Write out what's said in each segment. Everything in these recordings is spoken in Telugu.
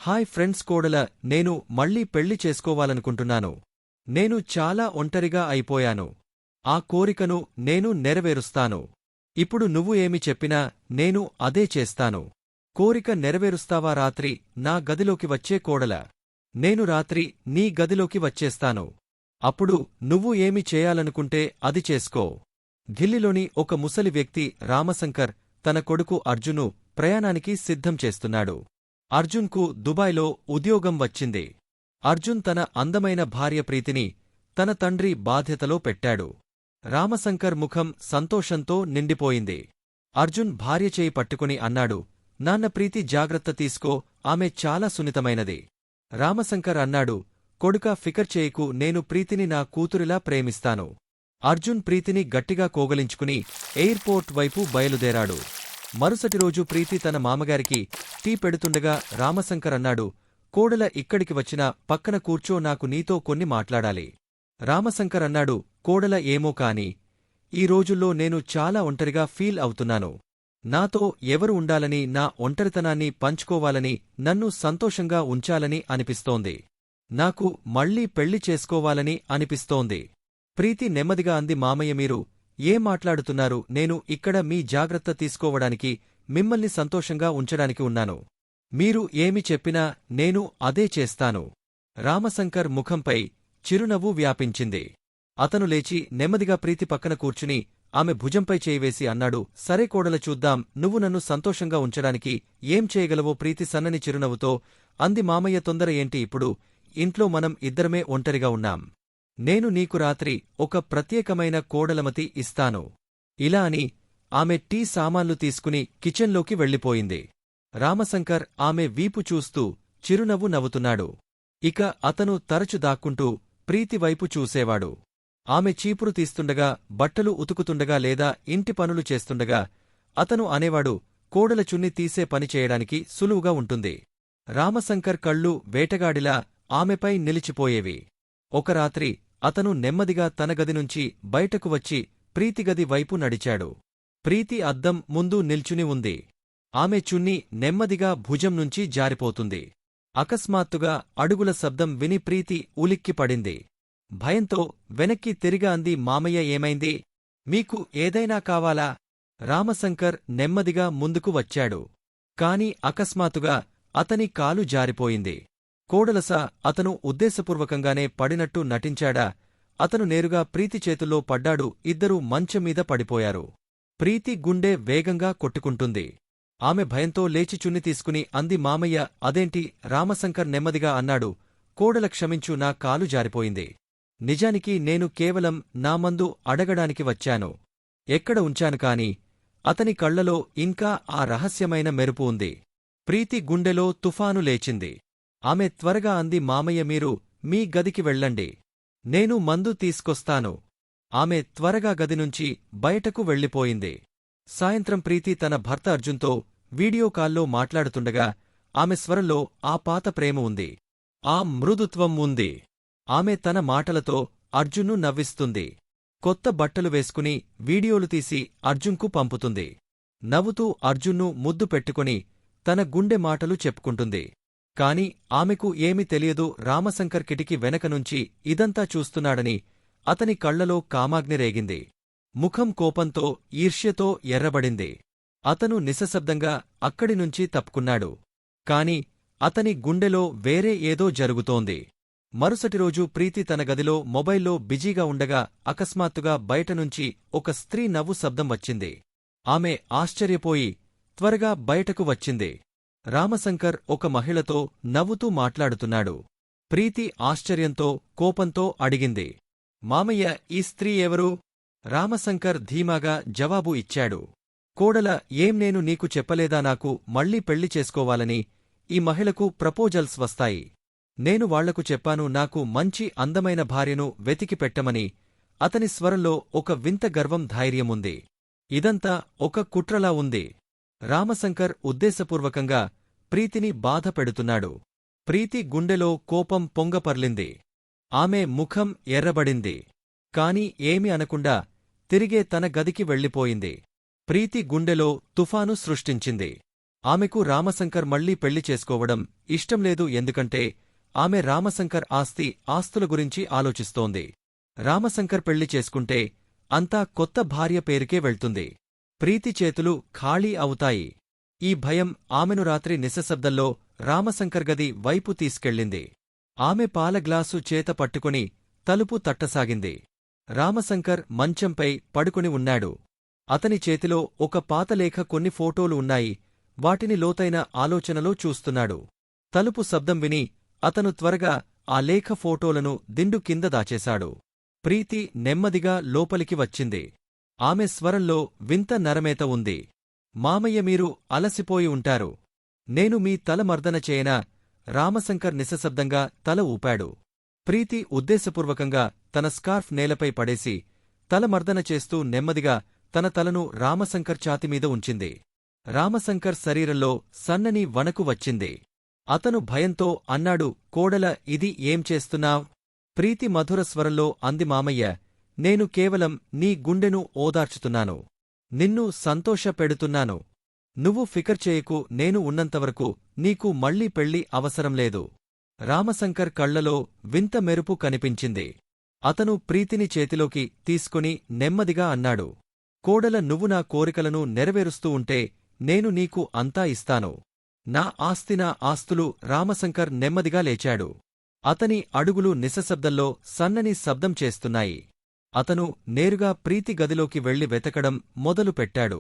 హాయ్ ఫ్రెండ్స్, కోడల, నేను మళ్ళీ పెళ్లి చేసుకోవాలనుకుంటున్నాను. నేను చాలా ఒంటరిగా అయిపోయాను. ఆ కోరికను నేను నెరవేరుస్తాను. ఇప్పుడు నువ్వు ఏమి చెప్పినా నేను అదే చేస్తాను. కోరిక నెరవేరుస్తావా? రాత్రి నా గదిలోకి వచ్చే కోడల. నేను రాత్రి నీ గదిలోకి వచ్చేస్తాను. అప్పుడు నువ్వు ఏమి చేయాలనుకుంటే అది చేసుకో. ఢిల్లీలోని ఒక ముసలి వ్యక్తి రామశంకర్ తన కొడుకు అర్జున్ను ప్రయాణానికి సిద్ధం చేస్తున్నాడు. అర్జున్కు దుబాయ్లో ఉద్యోగం వచ్చింది. అర్జున్ తన అందమైన భార్య ప్రీతిని తన తండ్రి బాధ్యతలో పెట్టాడు. రామశంకర్ ముఖం సంతోషంతో నిండిపోయింది. అర్జున్ భార్య చేయి పట్టుకుని అన్నాడు, నాన్న, ప్రీతి జాగ్రత్త తీసుకో, ఆమె చాలా సున్నితమైనది. రామశంకర్ అన్నాడు, కొడుకా, ఫికర్ చేయకు, నేను ప్రీతిని నా కూతురిలా ప్రేమిస్తాను. అర్జున్ ప్రీతిని గట్టిగా కోగలించుకుని ఎయిర్పోర్ట్ వైపు బయలుదేరాడు. మరుసటి రోజు ప్రీతి తన మామగారికి టీ పెడుతుండగా రామశంకర్ అన్నాడు, కోడల, ఇక్కడికి వచ్చినా పక్కన కూర్చో, నాకు నీతో కొన్ని మాట్లాడాలి. రామశంకర్ అన్నాడు, కోడల, ఏమో కాని ఈ రోజుల్లో నేను చాలా ఒంటరిగా ఫీల్ అవుతున్నాను. నాతో ఎవరు ఉండాలని, నా ఒంటరితనాన్ని పంచుకోవాలని, నన్ను సంతోషంగా ఉంచాలని అనిపిస్తోంది. నాకు మళ్లీ పెళ్లి చేసుకోవాలని అనిపిస్తోంది. ప్రీతి నెమ్మదిగా అంది, మామయ్య, మీరు ఏం మాట్లాడుతున్నారు? నేను ఇక్కడ మీ జాగ్రత్త తీసుకోవడానికి, మిమ్మల్ని సంతోషంగా ఉంచడానికి ఉన్నాను. మీరు ఏమి చెప్పినా నేను అదే చేస్తాను. రామశంకర్ ముఖంపై చిరునవ్వు వ్యాపించింది. అతను లేచి నెమ్మదిగా ప్రీతి పక్కన కూర్చుని ఆమె భుజంపై చేయివేసి అన్నాడు, సరే కోడల, చూద్దాం, నువ్వు నన్ను సంతోషంగా ఉంచడానికి ఏం చేయగలవో. ప్రీతి సన్నని చిరునవ్వుతో అంది, మామయ్య, తొందర ఏంటి? ఇప్పుడు ఇంట్లో మనం ఇద్దరమే ఒంటరిగా ఉన్నాం. నేను నీకు రాత్రి ఒక ప్రత్యేకమైన కోడలమతి ఇస్తాను. ఇలా అని ఆమె టీ సామాన్లు తీసుకుని కిచెన్లోకి వెళ్ళిపోయింది. రామశంకర్ ఆమె వీపు చూస్తూ చిరునవ్వు నవ్వుతున్నాడు. ఇక అతను తరచు దాక్కుంటూ ప్రీతివైపు చూసేవాడు. ఆమె చీపురు తీస్తుండగా, బట్టలు ఉతుకుతుండగా లేదా ఇంటి పనులు చేస్తుండగా అతను అనేవాడు, కోడల చున్ని తీసే పని చేయడానికి సులువుగా ఉంటుంది. రామశంకర్ కళ్ళు వేటగాడిలా ఆమెపై నిలిచిపోయేవి. ఒక రాత్రి అతను నెమ్మదిగా తన గదినుంచి బయటకు వచ్చి ప్రీతిగది వైపు నడిచాడు. ప్రీతి అద్దం ముందు నిల్చుని ఉంది. ఆమె చున్ని నెమ్మదిగా భుజం నుంచి జారిపోతుంది. అకస్మాత్తుగా అడుగుల శబ్దం విని ప్రీతి ఉలిక్కిపడింది. భయంతో వెనక్కి తిరిగా అంది, మామయ్య, ఏమైంది? మీకు ఏదైనా కావాలా? రామశంకర్ నెమ్మదిగా ముందుకు వచ్చాడు. కాని అకస్మాత్తుగా అతని కాలు జారిపోయింది. కోడలసా, అతను ఉద్దేశపూర్వకంగానే పడినట్టు నటించాడా? అతను నేరుగా ప్రీతి చేతుల్లో పడ్డాడు. ఇద్దరూ మంచంమీద పడిపోయారు. ప్రీతి గుండె వేగంగా కొట్టుకుంటుంది. ఆమె భయంతో లేచి చున్ని తీసుకుని అంది, మామయ్య, అదేంటి? రామశంకర్ నెమ్మదిగా అన్నాడు, కోడల, క్షమించు, నా కాలు జారిపోయింది. నిజానికి నేను కేవలం నా మందు అడగడానికి వచ్చాను. ఎక్కడ ఉంచాను కాని? అతని కళ్లలో ఇంకా ఆ రహస్యమైన మెరుపు ఉంది. ప్రీతి గుండెలో తుఫాను లేచింది. ఆమె త్వరగా అంది, మామయ్య, మీరు మీ గదికి వెళ్ళండి. నేను మందు తీసుకొస్తాను. ఆమె త్వరగా గదినుంచి బయటకు వెళ్ళిపోయింది. సాయంత్రం ప్రీతి తన భర్త అర్జున్తో వీడియో కాల్లో మాట్లాడుతుండగా ఆమె స్వరంలో ఆ పాత ప్రేమ ఉంది. ఆ మృదుత్వం ఉంది. ఆమె తన మాటలతో అర్జున్ను నవ్విస్తుంది. కొత్త బట్టలు వేసుకుని వీడియోలు తీసి అర్జున్కు పంపుతుంది. నవ్వుతూ అర్జున్ను ముద్దు పెట్టుకుని తన గుండె మాటలు చెప్పుకుంటుంది. కాని ఆమెకు ఏమి తెలియదు, రామశంకర్ కిటికీ వెనకనుంచి ఇదంతా చూస్తున్నాడని. అతని కళ్లలో కామాగ్ని రేగింది. ముఖం కోపంతో, ఈర్ష్యతో ఎర్రబడింది. అతను నిశ్శబ్దంగా అక్కడినుంచి తప్పుకున్నాడు. కాని అతని గుండెలో వేరే ఏదో జరుగుతోంది. మరుసటిరోజు ప్రీతి తన గదిలో మొబైల్లో బిజీగా ఉండగా అకస్మాత్తుగా బయటనుంచి ఒక స్త్రీ నవ్వు శబ్దం వచ్చింది. ఆమె ఆశ్చర్యపోయి త్వరగా బయటకు వచ్చింది. రామశంకర్ ఒక మహిళతో నవ్వుతూ మాట్లాడుతున్నాడు. ప్రీతి ఆశ్చర్యంతో, కోపంతో అడిగింది, మామయ్య, ఈ స్త్రీ ఎవరు? రామశంకర్ ధీమాగా జవాబు ఇచ్చాడు, కోడల, ఏం నేను నీకు చెప్పలేదా నాకు మళ్లీ పెళ్లి చేసుకోవాలని? ఈ మహిళకు ప్రపోజల్స్ వస్తాయి. నేను వాళ్లకు చెప్పాను నాకు మంచి అందమైన భార్యను వెతికి పెట్టమని. అతని స్వరంలో ఒక వింత గర్వం, ధైర్యముంది. ఇదంతా ఒక కుట్రలా ఉంది. రామశంకర్ ఉద్దేశపూర్వకంగా ప్రీతిని బాధ పెడుతున్నాడు. ప్రీతి గుండెలో కోపం పొంగపర్లింది. ఆమె ముఖం ఎర్రబడింది. కాని ఏమి అనకుండా తిరిగే తన గదికి వెళ్ళిపోయింది. ప్రీతి గుండెలో తుఫాను సృష్టించింది. ఆమెకు రామశంకర్ మళ్లీ పెళ్లి చేసుకోవడం ఇష్టంలేదు, ఎందుకంటే ఆమె రామశంకర్ ఆస్తుల గురించి ఆలోచిస్తోంది. రామశంకర్ పెళ్లి చేసుకుంటే అంతా కొత్త భార్య పేరుకే వెళ్తుంది. ప్రీతి చేతులు ఖాళీ అవుతాయి. ఈ భయం ఆమెను రాత్రి నిశ్శబ్దంలో రామశంకర్ గది వైపు తీసుకెళ్ళింది. ఆమె పాల గ్లాసు చేత పట్టుకుని తలుపు తట్టసాగింది. రామశంకర్ మంచంపై పడుకుని ఉన్నాడు. అతని చేతిలో ఒక పాతలేఖ, కొన్ని ఫోటోలు ఉన్నాయి. వాటిని లోతైన ఆలోచనలో చూస్తున్నాడు. తలుపు శబ్దం విని అతను త్వరగా ఆ లేఖ, ఫోటోలను దిండు కింద దాచేశాడు. ప్రీతి నెమ్మదిగా లోపలికి వచ్చింది. ఆమె స్వరంలో వింత నరమేత ఉంది. మామయ్య, మీరు అలసిపోయి ఉంటారు. నేను మీ తల మర్దన చేయనా? రామశంకర్ నిశ్శబ్దంగా తల ఊపాడు. ప్రీతి ఉద్దేశపూర్వకంగా తన స్కార్ఫ్ నేలపై పడేసి తల మర్దన చేస్తూ నెమ్మదిగా తన తలను రామశంకర్ ఛాతిమీద ఉంచింది. రామశంకర్ శరీరంలో సన్నని వణకు వచ్చింది. అతను భయంతో అన్నాడు, కోడల, ఇది ఏం చేస్తున్నావ్? ప్రీతి మధుర స్వరంలో అంది, మామయ్య, నేను కేవలం నీ గుండెను ఓదార్చుతున్నాను. నిన్ను సంతోషపెడుతున్నాను. నువ్వు ఫికర్ చేయకు, నేను ఉన్నంతవరకు నీకు మళ్లీ పెళ్లి అవసరంలేదు. రామశంకర్ కళ్లలో వింత మెరుపు కనిపించింది. అతను ప్రీతిని చేతిలోకి తీసుకుని నెమ్మదిగా అన్నాడు, కోడల, నువ్వు నా కోరికలను నెరవేరుస్తూ ఉంటే నేను నీకు అంతా ఇస్తాను. నా ఆస్తులు. రామశంకర్ నెమ్మదిగా లేచాడు. అతని అడుగులు నిశ్శబ్దంలో సన్నని శబ్దం చేస్తున్నాయి. అతను నేరుగా ప్రీతి గదిలోకి వెళ్లి వెతకడం మొదలుపెట్టాడు.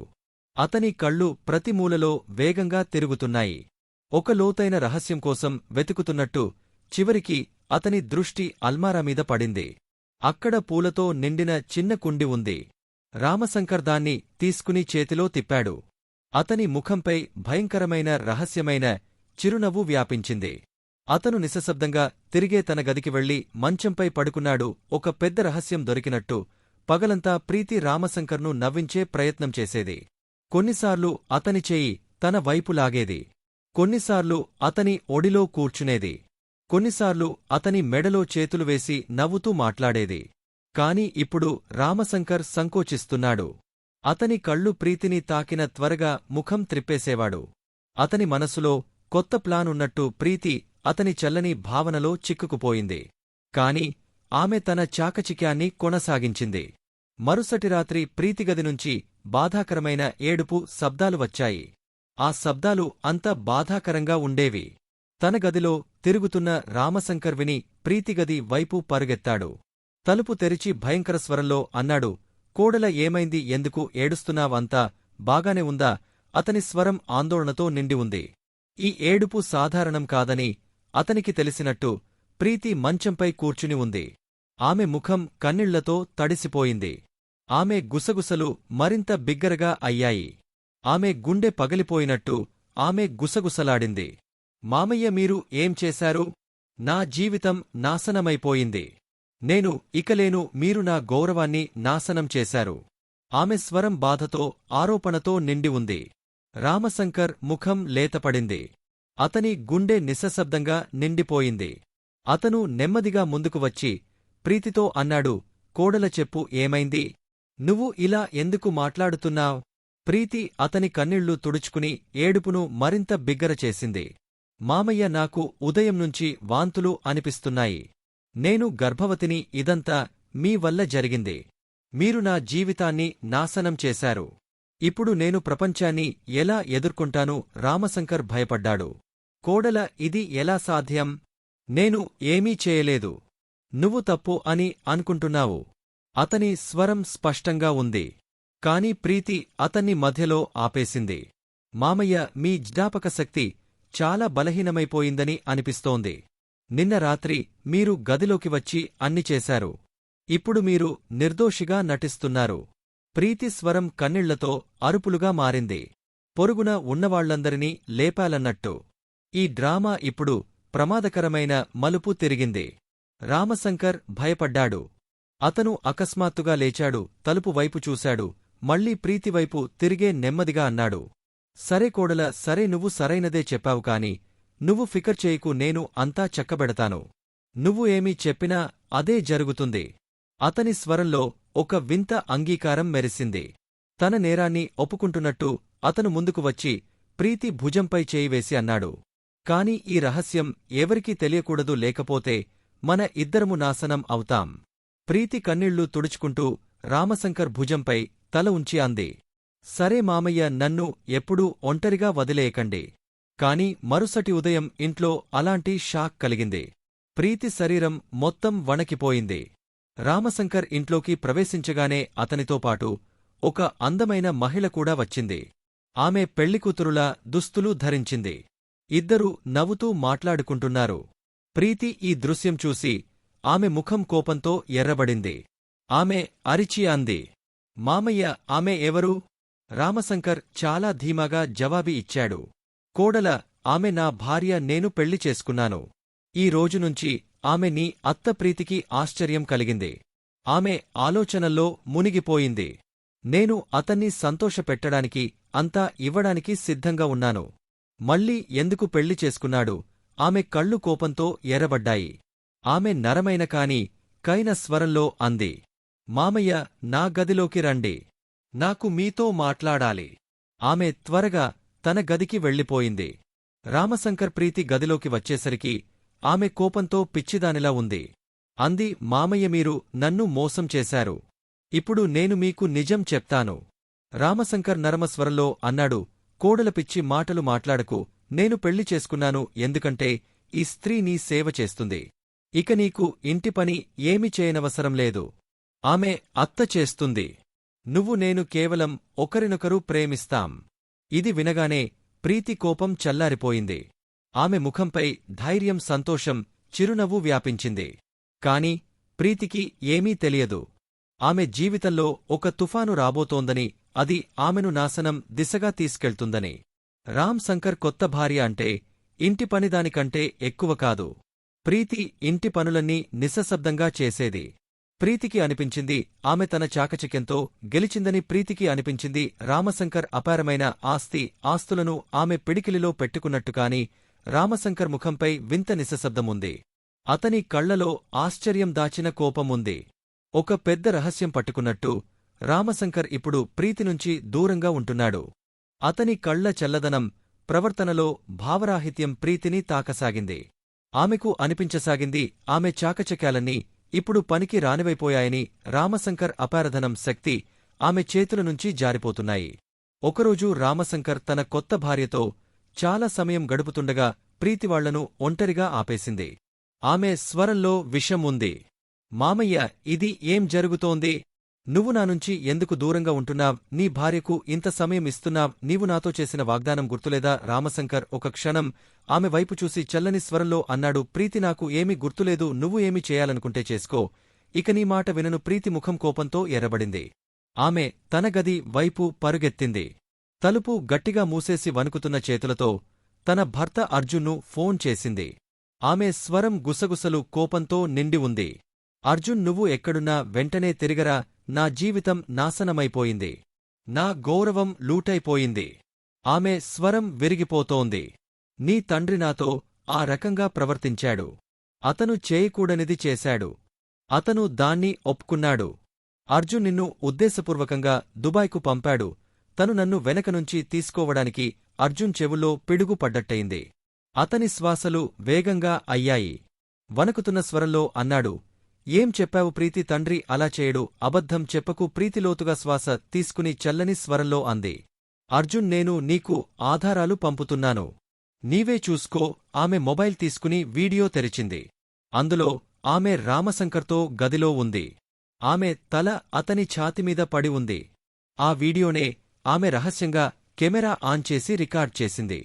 అతని కళ్ళు ప్రతి మూలలో వేగంగా తిరుగుతున్నాయి. ఒక లోతైన రహస్యం కోసం వెతుకుతున్నట్టు. చివరికి అతని దృష్టి అల్మారా మీద పడింది. అక్కడ పూలతో నిండిన చిన్న కుండి ఉంది. రామశంకర్ దాన్ని తీసుకుని చేతిలో తిప్పాడు. అతని ముఖంపై భయంకరమైన రహస్యమైన చిరునవ్వు వ్యాపించింది. అతను నిశ్శబ్దంగా తిరిగే తన గదికి వెళ్లి మంచంపై పడుకున్నాడు. ఒక పెద్ద రహస్యం దొరికినట్టు. పగలంతా ప్రీతి రామశంకర్ను నవ్వించే ప్రయత్నం చేసేది. కొన్నిసార్లు అతని చేయి తన వైపు లాగేది. కొన్నిసార్లు అతని ఒడిలో కూర్చునేది. కొన్నిసార్లు అతని మెడలో చేతులు వేసి నవ్వుతూ మాట్లాడేది. కాని ఇప్పుడు రామశంకర్ సంకోచిస్తున్నాడు. అతని కళ్ళు ప్రీతిని తాకిన త్వరగా ముఖం త్రిప్పేసేవాడు. అతని మనసులో కొత్త ప్లానున్నట్టు. ప్రీతి అతని చల్లని భావనలో చిక్కుకుపోయింది. కాని ఆమె తన చాకచిక్యాన్ని కొనసాగించింది. మరుసటి రాత్రి ప్రీతిగది నుంచి బాధాకరమైన ఏడుపు శబ్దాలు వచ్చాయి. ఆ శబ్దాలు అంత బాధాకరంగా ఉండేవి. తన గదిలో తిరుగుతున్న రామశంకర్ విని ప్రీతిగది వైపు పరుగెత్తాడు. తలుపు తెరిచి భయంకర స్వరంలో అన్నాడు, కోడల, ఏమైంది? ఎందుకు ఏడుస్తున్నావంతా బాగానే ఉందా? అతని స్వరం ఆందోళనతో నిండి ఉంది. ఈ ఏడుపు సాధారణం కాదని అతనికి తెలిసినట్టు. ప్రీతి మంచంపై కూర్చుని ఉంది. ఆమె ముఖం కన్నీళ్లతో తడిసిపోయింది. ఆమె గుసగుసలు మరింత బిగ్గరగా అయ్యాయి. ఆమె గుండె పగిలిపోయినట్టు ఆమె గుసగుసలాడింది. మామయ్య, మీరు ఏం చేశారు? నా జీవితం నాశనమైపోయింది. నేను ఇకలేను. మీరు నా గౌరవాన్ని నాశనం చేశారు. ఆమె స్వరం బాధతో, ఆరోపణతో నిండి ఉంది. రామశంకర్ ముఖం లేతపడింది. అతని గుండె నిశ్శబ్దంగా నిండిపోయింది. అతను నెమ్మదిగా ముందుకు వచ్చి ప్రీతితో అన్నాడు, కోడల, చెప్పు, ఏమైంది? నువ్వు ఇలా ఎందుకు మాట్లాడుతున్నావ్? ప్రీతి అతని కన్నీళ్లు తుడుచుకుని ఏడుపును మరింత బిగ్గర చేసింది. మామయ్య, నాకు ఉదయం నుంచి వాంతులు అనిపిస్తున్నాయి. నేను గర్భవతిని. ఇదంతా మీ వల్ల జరిగింది. మీరు నా జీవితాన్ని నాశనం చేశారు. ఇప్పుడు నేను ప్రపంచాన్ని ఎలా ఎదుర్కొంటాను? రామశంకర్ భయపడ్డాడు. కోడల, ఇది ఎలా సాధ్యం? నేను ఏమీ చేయలేదు. నువ్వు తప్పు అని అనుకుంటున్నావు. అతని స్వరం స్పష్టంగా ఉంది. కాని ప్రీతి అతన్ని మధ్యలో ఆపేసింది. మామయ్య, మీ జ్ఞాపకశక్తి చాలా బలహీనమైపోయిందని అనిపిస్తోంది. నిన్న రాత్రి మీరు గదిలోకి వచ్చి అన్ని చేశారు. ఇప్పుడు మీరు నిర్దోషిగా నటిస్తున్నారు. ప్రీతి స్వరం కన్నీళ్లతో అరుపులుగా మారింది. పొరుగున ఉన్నవాళ్లందరినీ లేపాలన్నట్టు. ఈ డ్రామా ఇప్పుడు ప్రమాదకరమైన మలుపు తిరిగింది. రామశంకర్ భయపడ్డాడు. అతను అకస్మాత్తుగా లేచాడు. తలుపు వైపు చూశాడు. మళ్లీ ప్రీతివైపు తిరిగే నెమ్మదిగా అన్నాడు, సరే కోడల, సరే, నువ్వు సరైనదే చెప్పావు. కాని నువ్వు ఫికర్ చేయకు. నేను అంతా చక్కబెడతాను. నువ్వు ఏమీ చెప్పినా అదే జరుగుతుంది. అతని స్వరంలో ఒక వింత అంగీకారం మెరిసింది. తన నేరాన్ని ఒప్పుకుంటున్నట్టు అతను ముందుకు వచ్చి ప్రీతి భుజంపై చేయి వేసి అన్నాడు. కాని ఈ రహస్యం ఎవరికీ తెలియకూడదు, లేకపోతే మన ఇద్దరము నాశనం అవుతాం. ప్రీతి కన్నీళ్లు తుడుచుకుంటూ రామశంకర్ భుజంపై తల ఉంచి అంది. సరే మామయ్య, నన్ను ఎప్పుడూ ఒంటరిగా వదిలేయకండి. కాని మరుసటి ఉదయం ఇంట్లో అలాంటి షాక్ కలిగింది. ప్రీతి శరీరం మొత్తం వణకిపోయింది. రామశంకర్ ఇంట్లోకి ప్రవేశించగానే అతనితో పాటు ఒక అందమైన మహిళ కూడా వచ్చింది. ఆమె పెళ్లికూతురులా దుస్తులు ధరించింది. ఇద్దరూ నవ్వుతూ మాట్లాడుకుంటున్నారు. ప్రీతి ఈ దృశ్యం చూసి ఆమె ముఖం కోపంతో ఎర్రబడింది. ఆమె అరిచి అంది, మామయ్య, ఆమె ఎవరు? రామశంకర్ చాలా ధీమాగా జవాబి ఇచ్చాడు. కోడల, ఆమె నా భార్య, నేను పెళ్లి చేసుకున్నాను. ఈ రోజునుంచి ఆమె నీ అత్త. ప్రీతికి ఆశ్చర్యం కలిగింది. ఆమె ఆలోచనల్లో మునిగిపోయింది. నేను అతన్ని సంతోషపెట్టడానికి అంతా ఇవ్వడానికి సిద్ధంగా ఉన్నాను. మళ్ళీ ఎందుకు పెళ్లి చేసుకున్నాడు? ఆమె కళ్ళు కోపంతో ఎర్రబడ్డాయి. ఆమె నరమైన కాని కైన స్వరంలో అంది, మామయ్య, నా గదిలోకి రండి. నాకు మీతో మాట్లాడాలి. ఆమె త్వరగా తన గదికి వెళ్ళిపోయింది. రామశంకర్ ప్రీతి గదిలోకి వచ్చేసరికి ఆమె కోపంతో పిచ్చిదానిలా ఉంది. అంది, మామయ్య, మీరు నన్ను మోసం చేశారు. ఇప్పుడు నేను మీకు నిజం చెప్తాను. రామశంకర్ నరమస్వరంలో అన్నాడు, కోడల పిచ్చి మాటలు మాట్లాడకు. నేను పెళ్లి చేసుకున్నాను ఎందుకంటే ఈ స్త్రీ నీ సేవ చేస్తుంది. ఇక నీకు ఇంటి పని ఏమీ చేయనవసరం లేదు. ఆమె అత్త చేస్తుంది. నువ్వు నేను కేవలం ఒకరినొకరు ప్రేమిస్తాం. ఇది వినగానే ప్రీతి కోపం చల్లారిపోయింది. ఆమె ముఖంపై ధైర్యం, సంతోషం, చిరునవ్వు వ్యాపించింది. కాని ప్రీతికి ఏమీ తెలియదు. ఆమె జీవితంలో ఒక తుఫాను రాబోతోందని, అది ఆమెను నాశనం దిశగా తీసుకెళ్తుందని. రామ్ శంకర్ కొత్త భార్య అంటే ఇంటి పనిదానికంటే ఎక్కువ కాదు. ప్రీతి ఇంటి పనులన్నీ నిశ్శబ్దంగా చేసేది. ప్రీతికి అనిపించింది ఆమె తన చాకచక్యంతో గెలిచిందని. ప్రీతికి అనిపించింది రామశంకర్ అపారమైన ఆస్తులను ఆమె పిడికిలిలో పెట్టుకున్నట్టుకాని రామశంకర్ ముఖంపై వింత నిశ్శబ్దముంది. అతని కళ్లలో ఆశ్చర్యం దాచిన కోపముంది. ఒక పెద్ద రహస్యం పట్టుకున్నట్టు రామశంకర్ ఇప్పుడు ప్రీతినుంచి దూరంగా ఉంటున్నాడు. అతని కళ్ల చల్లదనం, ప్రవర్తనలో భావరాహిత్యం ప్రీతిని తాకసాగింది. ఆమెకు అనిపించసాగింది ఆమె చాకచక్యాలన్నీ ఇప్పుడు పనికి రానివైపోయాయని. రామశంకర్ అపారధనం, శక్తి ఆమె చేతుల నుంచి జారిపోతున్నాయి. ఒకరోజు రామశంకర్ తన కొత్త భార్యతో చాలా సమయం గడుపుతుండగా ప్రీతివాళ్లను ఒంటరిగా ఆపేసింది. ఆమె స్వరంలో విషం ఉంది. మామయ్య, ఇది ఏం జరుగుతోంది? నువ్వు నానుంచి ఎందుకు దూరంగా ఉంటున్నావ్? నీ భార్యకు ఇంత సమయం ఇస్తున్నావ్. నీవు నాతో చేసిన వాగ్దానం గుర్తులేదా? రామశంకర్ ఒక క్షణం ఆమె వైపు చూసి చల్లని స్వరంలో అన్నాడు, ప్రీతి, నాకు ఏమీ గుర్తులేదు. నువ్వు ఏమి చేయాలనుకుంటే చేసుకో. ఇక నీ మాట వినను. ప్రీతి ముఖం కోపంతో ఎర్రబడింది. ఆమె తన గది వైపు పరుగెత్తింది. తలుపు గట్టిగా మూసేసి వణుకుతున్న చేతులతో తన భర్త అర్జున్ను ఫోన్ చేసింది. ఆమె స్వరం గుసగుసలు, కోపంతో నిండి ఉంది. అర్జున్, నువ్వు ఎక్కడున్నా వెంటనే తిరిగరా. నా జీవితం నాశనమైపోయింది. నా గౌరవం లూటైపోయింది. ఆమె స్వరం విరిగిపోతోంది. నీ తండ్రి నాతో ఆ రకంగా ప్రవర్తించాడు. అతను చేయకూడనిది చేశాడు. అతను దాన్ని ఒప్పుకున్నాడు. అర్జున్ నిన్ను ఉద్దేశపూర్వకంగా దుబాయ్కు పంపాడు. తను నన్ను వెనకనుంచి తీసుకోవడానికి. అర్జున్ చెవుల్లో పిడుగు పడ్డట్టయింది. అతని శ్వాసలు వేగంగా అయ్యాయి. వణకుతున్న స్వరంలో అన్నాడు, ఏం చెప్పావు? ప్రీతి తండ్రి అలా చేయడు. అబద్ధం చెప్పకు. ప్రీతి లోతుగా శ్వాస తీసుకుని చల్లని స్వరంలో అంది, అర్జున్, నేను నీకు ఆధారాలు పంపుతున్నాను. నీవే చూసుకో. ఆమె మొబైల్ తీసుకుని వీడియో తెరిచింది. అందులో ఆమె రామశంకర్తో గదిలో ఉంది. ఆమె తల అతని ఛాతిమీద పడి ఉంది. ఆ వీడియోనే ఆమె రహస్యంగా కెమెరా ఆన్ చేసి రికార్డ్ చేసింది.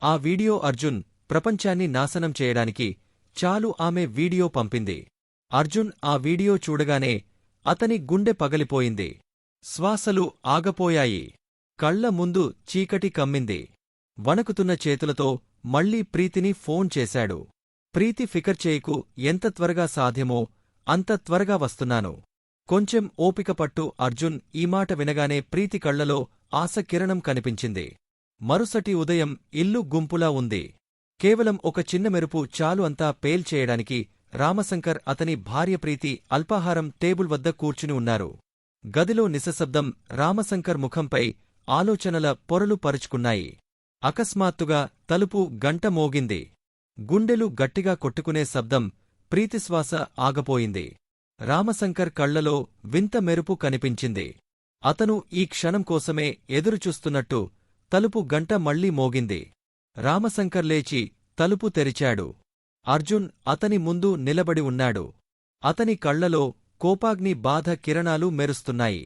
ఆ వీడియో అర్జున్ ప్రపంచాన్ని నాశనం చేయడానికి చాలు. ఆమె వీడియో పంపింది. అర్జున్ ఆ వీడియో చూడగానే అతని గుండె పగలిపోయింది. శ్వాసలు ఆగపోయాయి. కళ్ల ముందు చీకటి కమ్మింది. వణకుతున్న చేతులతో మళ్లీ ప్రీతిని ఫోన్ చేశాడు. ప్రీతి, ఫికర్ చేయకు. ఎంత త్వరగా సాధ్యమో అంత త్వరగా వస్తున్నాను. కొంచెం ఓపిక పట్టు. అర్జున్ ఈ మాట వినగానే ప్రీతి కళ్లలో ఆశకిరణం కనిపించింది. మరుసటి ఉదయం ఇల్లు గుంపులా ఉంది. కేవలం ఒక చిన్న మెరుపు చాలు అంతా పేల్చేయడానికి. రామశంకర్, అతని భార్య ప్రీతి అల్పాహారం టేబుల్ వద్ద కూర్చుని ఉన్నారు. గదిలో నిశ్శబ్దం. రామశంకర్ ముఖంపై ఆలోచనల పొరలు పరుచుకున్నాయి. అకస్మాత్తుగా తలుపు గంట మోగింది. గుండెలు గట్టిగా కొట్టుకునే శబ్దం, ప్రీతిశ్వాస ఆగపోయింది. రామశంకర్ కళ్లలో వింత మెరుపు కనిపించింది. అతను ఈ క్షణం కోసమే ఎదురుచూస్తున్నట్టు తలుపు గంట మళ్లీ మోగింది. రామశంకర్ లేచి తలుపు తెరిచాడు. అర్జున్ అతని ముందు నిలబడి ఉన్నాడు. అతని కళ్లలో కోపాగ్ని బాధ కిరణాలు మెరుస్తున్నాయి.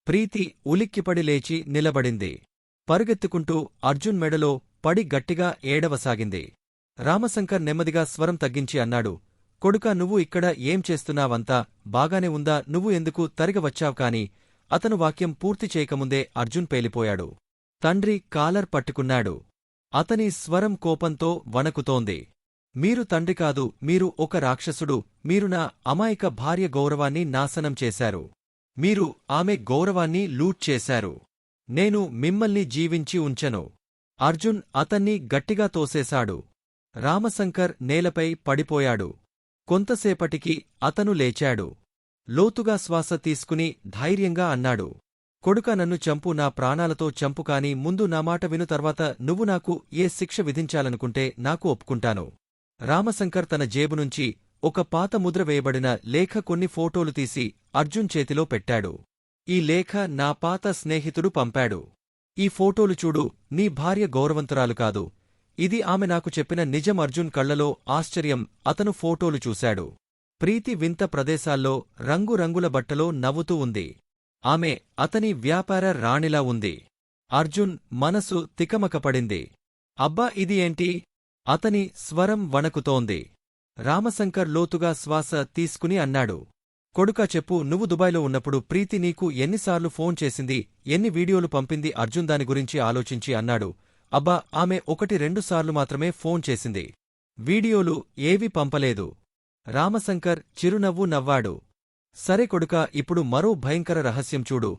ప్రీతి ఉలిక్కిపడి లేచి నిలబడింది. పరుగెత్తుకుంటూ అర్జున్ మెడలో పడి గట్టిగా ఏడవసాగింది. రామశంకర్ నెమ్మదిగా స్వరం తగ్గించి అన్నాడు, కొడుకా, నువ్వు ఇక్కడ ఏం చేస్తున్నావంతా బాగానే ఉందా? నువ్వు ఎందుకు తరిగ వచ్చావ్? కాని అతను వాక్యం పూర్తి చేయకముందే అర్జున్ పేలిపోయాడు. తండ్రి కాలర్ పట్టుకున్నాడు. అతని స్వరం కోపంతో వణకుతోంది. మీరు తండ్రి కాదు, మీరు ఒక రాక్షసుడు. మీరు నా అమాయక భార్య గౌరవాన్ని నాశనం చేశారు. మీరు ఆమె గౌరవాన్ని లూట్ చేశారు. నేను మిమ్మల్ని జీవించి ఉంచను. అర్జున్ అతన్ని గట్టిగా తోసేశాడు. రామశంకర్ నేలపై పడిపోయాడు. కొంతసేపటికి అతను లేచాడు. లోతుగా శ్వాస తీసుకుని ధైర్యంగా అన్నాడు, కొడుకా, నన్ను చంపు, నా ప్రాణాలతో చంపు, కాని ముందు నా మాట విను. తర్వాత నువ్వు నాకు ఏ శిక్ష విధించాలనుకుంటే నాకు ఒప్పుకుంటాను. రామశంకర్ తన జేబునుంచి ఒక పాత ముద్ర వేయబడిన లేఖ, కొన్ని ఫోటోలు తీసి అర్జున్ చేతిలో పెట్టాడు. ఈ లేఖ నా పాత స్నేహితుడు పంపాడు. ఈ ఫోటోలు చూడు. నీ భార్య గౌరవంతురాలు కాదు. ఇది ఆమె నాకు చెప్పిన నిజం. అర్జున్ కళ్లలో ఆశ్చర్యం. అతను ఫోటోలు చూశాడు. ప్రీతి వింత ప్రదేశాల్లో రంగురంగుల బట్టలో నవ్వుతూ ఉంది. ఆమె అతని వ్యాపార రాణిలా ఉంది. అర్జున్ మనసు తికమకపడింది. అబ్బా, ఇది ఏంటి? అతని స్వరం వణకుతోంది. రామశంకర్ లోతుగా శ్వాస తీసుకుని అన్నాడు, కొడుకా, చెప్పు, నువ్వు దుబాయ్లో ఉన్నప్పుడు ప్రీతి నీకు ఎన్నిసార్లు ఫోన్ చేసింది? ఎన్ని వీడియోలు పంపింది? అర్జున్ దాని గురించి ఆలోచించి అన్నాడు, అబ్బా, ఆమె 1-2 సార్లు మాత్రమే ఫోన్ చేసింది. వీడియోలు ఏవీ పంపలేదు. రామశంకర్ చిరునవ్వు నవ్వాడు. సరే కొడుకా, ఇప్పుడు మరో భయంకర రహస్యం చూడు.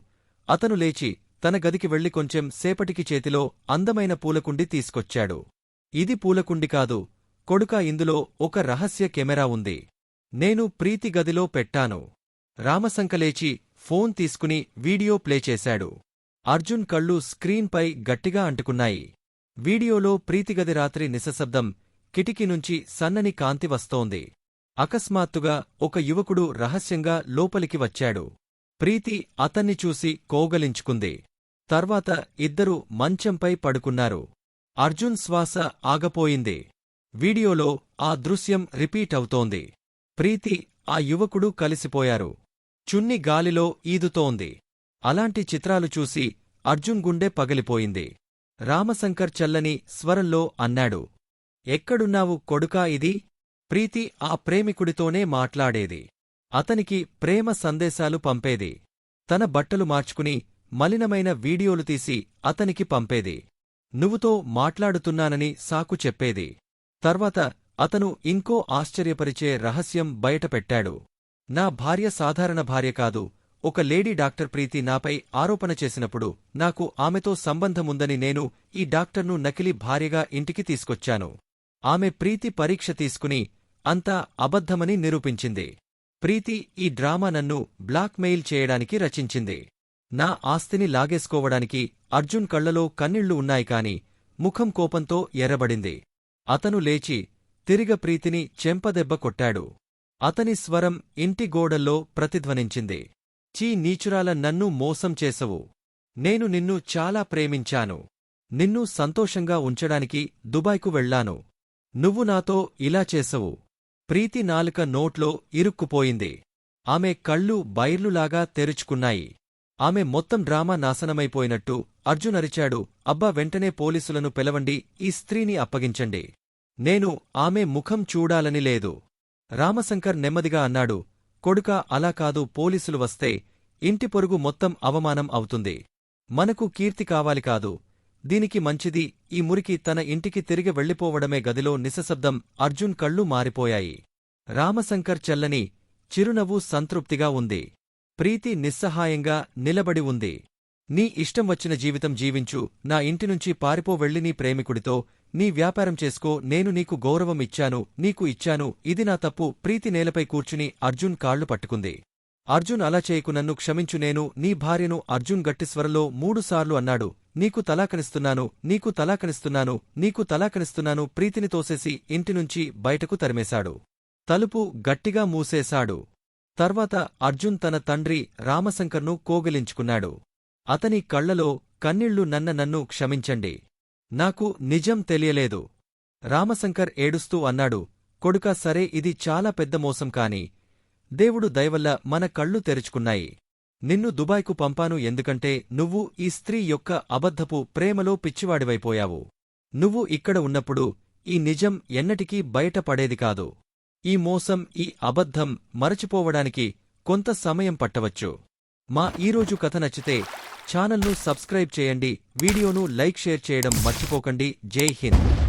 అతను లేచి తన గదికి వెళ్లి కొంచెం సేపటికి చేతిలో అందమైన పూలకుండి తీసుకొచ్చాడు. ఇది పూలకుండి కాదు కొడుకా, ఇందులో ఒక రహస్య కెమెరా ఉంది. నేను ప్రీతి గదిలో పెట్టాను. రామశంకలేచి ఫోన్ తీసుకుని వీడియో ప్లే చేశాడు. అర్జున్ కళ్ళు స్క్రీన్పై గట్టిగా అంటుకున్నాయి. వీడియోలో ప్రీతిగది రాత్రి నిశ్శబ్దం. కిటికీ నుంచి సన్నని కాంతి వస్తోంది. అకస్మాత్తుగా ఒక యువకుడు రహస్యంగా లోపలికి వచ్చాడు. ప్రీతి అతన్ని చూసి కోగలించుకుంది. తర్వాత ఇద్దరూ మంచంపై పడుకున్నారు. అర్జున్ శ్వాస ఆగపోయింది. వీడియోలో ఆ దృశ్యం రిపీట్ అవుతోంది. ప్రీతి, ఆ యువకుడు కలిసిపోయారు. చున్ని గాలిలో ఈదుతోంది. అలాంటి చిత్రాలు చూసి అర్జున్ గుండె పగిలిపోయింది. రామశంకర్ చల్లని స్వరంలో అన్నాడు, ఎక్కడున్నావు కొడుకా? ఇది ప్రీతి ఆ ప్రేమికుడితోనే మాట్లాడేది. అతనికి ప్రేమ సందేశాలు పంపేది. తన బట్టలు మార్చుకుని మలినమైన వీడియోలు తీసి అతనికి పంపేది. నువ్వుతో మాట్లాడుతున్నానని సాకు చెప్పేది. తర్వాత అతను ఇంకో ఆశ్చర్యపరిచే రహస్యం బయటపెట్టాడు. నా భార్య సాధారణ భార్య కాదు. ఒక లేడీ డాక్టర్. ప్రీతి నాపై ఆరోపణ చేసినప్పుడు నాకు ఆమెతో సంబంధముందని నేను ఈ డాక్టర్ను నకిలీ భార్యగా ఇంటికి తీసుకొచ్చాను. ఆమె ప్రీతి పరీక్ష తీసుకుని అంతా అబద్ధమని నిరూపించింది. ప్రీతి ఈ డ్రామా నన్ను బ్లాక్మెయిల్ చేయడానికి రచించింది. నా ఆస్తిని లాగేసుకోవడానికి. అర్జున్ కళ్లలో కన్నీళ్లు ఉన్నాయి కాని ముఖం కోపంతో ఎర్రబడింది. అతను లేచి తిరిగ ప్రీతిని చెంపదెబ్బ కొట్టాడు. అతని స్వరం ఇంటి గోడల్లో ప్రతిధ్వనించింది. చీ నీచురాల, నన్ను మోసం చేసవు. నేను నిన్ను చాలా ప్రేమించాను. నిన్ను సంతోషంగా ఉంచడానికి దుబాయ్కు వెళ్లాను. నువ్వు నాతో ఇలా చేసవు. ప్రీతి నాలుక నోట్లో ఇరుక్కుపోయింది. ఆమె కళ్ళు బైర్లులాగా తెరుచుకున్నాయి. ఆమె మొత్తం డ్రామా నాశనమైపోయినట్టు. అర్జున్ అరిచాడు, అబ్బా, వెంటనే పోలీసులను పిలవండి. ఈ స్త్రీని అప్పగించండి. నేను ఆమె ముఖం చూడాలని లేదు. రామశంకర్ నెమ్మదిగా అన్నాడు, కొడుకా, అలా కాదు. పోలీసులు వస్తే ఇంటి పొరుగు మొత్తం అవమానం అవుతుంది. మనకు కీర్తి కావాలి కాదు. దీనికి మంచిది ఈ మురికి తన ఇంటికి తిరిగి వెళ్ళిపోవడమే. గదిలో నిశ్శబ్దం. అర్జున్ కళ్ళు మారిపోయాయి. రామశంకర్ చల్లని చిరునవ్వు సంతృప్తిగా ఉంది. ప్రీతి నిస్సహాయంగా నిలబడి ఉంది. నీ ఇష్టం వచ్చిన జీవితం జీవించు. నా ఇంటినుంచి పారిపో. వెళ్ళి నీ ప్రేమికుడితో నీ వ్యాపారం చేసుకో. నేను నీకు గౌరవం ఇచ్చాను, నీకు ఇచ్చాను. ఇది నా తప్పు. ప్రీతి నేలపై కూర్చుని అర్జున్ కాళ్లు పట్టుకుంది. అర్జున్, అలా చేయకు, నన్ను క్షమించు. నేను నీ భార్యను. అర్జున్ గట్టి స్వరంలో 3 సార్లు అన్నాడు. నీకు తలాకనిస్తున్నాను, నీకు తలాకనిస్తున్నాను, నీకు తలాకనిస్తున్నాను ప్రీతిని తోసేసి ఇంటినుంచి బయటకు తరిమేశాడు. తలుపు గట్టిగా మూసేశాడు. తర్వాత అర్జున్ తన తండ్రి రామశంకర్ను కోగిలించుకున్నాడు. అతని కళ్లలో కన్నీళ్లు నన్ను క్షమించండి. నాకు నిజం తెలియలేదు. రామశంకర్ ఏడుస్తూ అన్నాడు, కొడుకా సరే ఇది చాలా పెద్ద మోసం కాని దేవుడు దయవల్ల మన కళ్ళు తెరుచుకున్నాయి. నిన్ను దుబాయ్కు పంపాను ఎందుకంటే నువ్వు ఈ స్త్రీ యొక్క అబద్ధపు ప్రేమలో పిచ్చివాడివైపోయావు. నువ్వు ఇక్కడ ఉన్నప్పుడు ఈ నిజం ఎన్నటికీ బయటపడేది కాదు. ఈ మోసం, ఈ అబద్ధం మరచిపోవడానికి కొంత సమయం పట్టవచ్చు. మా ఈరోజు కథ నచ్చితే ఛానల్ను సబ్స్క్రైబ్ చేయండి, వీడియోను లైక్ షేర్ చేయడం మర్చిపోకండి. జై హింద్.